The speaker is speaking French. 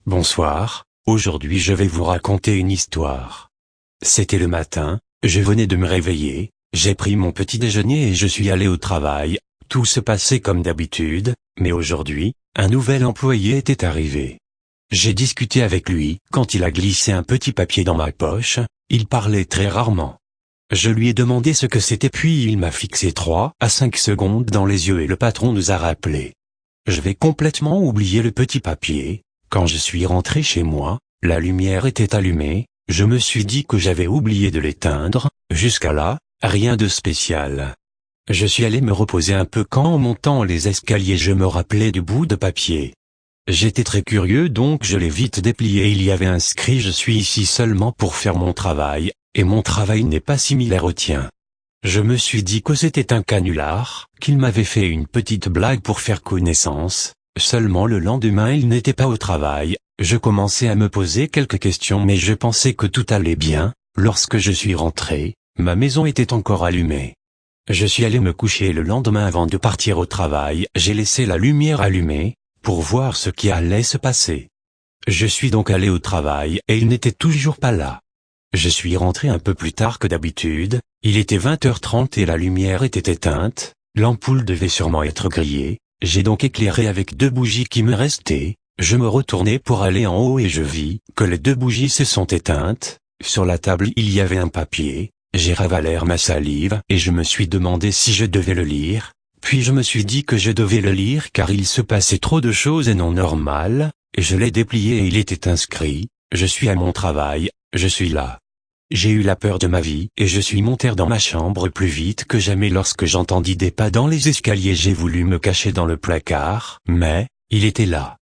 Bonsoir, aujourd'hui je vais vous raconter une histoire. C'était le matin, je venais de me réveiller, j'ai pris mon petit déjeuner et je suis allé au travail, tout se passait comme d'habitude, mais aujourd'hui, un nouvel employé était arrivé. J'ai discuté avec lui, quand il a glissé un petit papier dans ma poche, il parlait très rarement. Je lui ai demandé ce que c'était puis il m'a fixé 3 à 5 secondes dans les yeux et le patron nous a rappelé. Je vais complètement oublier le petit papier. Quand je suis rentré chez moi, la lumière était allumée, je me suis dit que j'avais oublié de l'éteindre, jusqu'à là, rien de spécial. Je suis allé me reposer un peu quand en montant les escaliers je me rappelais du bout de papier. J'étais très curieux donc je l'ai vite déplié et il y avait inscrit « Je suis ici seulement pour faire mon travail, et mon travail n'est pas similaire au tien ». Je me suis dit que c'était un canular, qu'il m'avait fait une petite blague pour faire connaissance. Seulement le lendemain il n'était pas au travail, je commençais à me poser quelques questions mais je pensais que tout allait bien. Lorsque je suis rentré, ma maison était encore allumée. Je suis allé me coucher le lendemain avant de partir au travail, j'ai laissé la lumière allumée, pour voir ce qui allait se passer. Je suis donc allé au travail et il n'était toujours pas là. Je suis rentré un peu plus tard que d'habitude, il était 20h30 et la lumière était éteinte, l'ampoule devait sûrement être grillée. J'ai donc éclairé avec 2 bougies qui me restaient, je me retournai pour aller en haut et je vis que les 2 bougies se sont éteintes, sur la table il y avait un papier, j'ai ravalé ma salive et je me suis demandé si je devais le lire, puis je me suis dit que je devais le lire car il se passait trop de choses et non normales, et je l'ai déplié et il était inscrit, je suis à mon travail, je suis là. J'ai eu la peur de ma vie et je suis monté dans ma chambre plus vite que jamais lorsque j'entendis des pas dans les escaliers. J'ai voulu me cacher dans le placard, mais, il était là.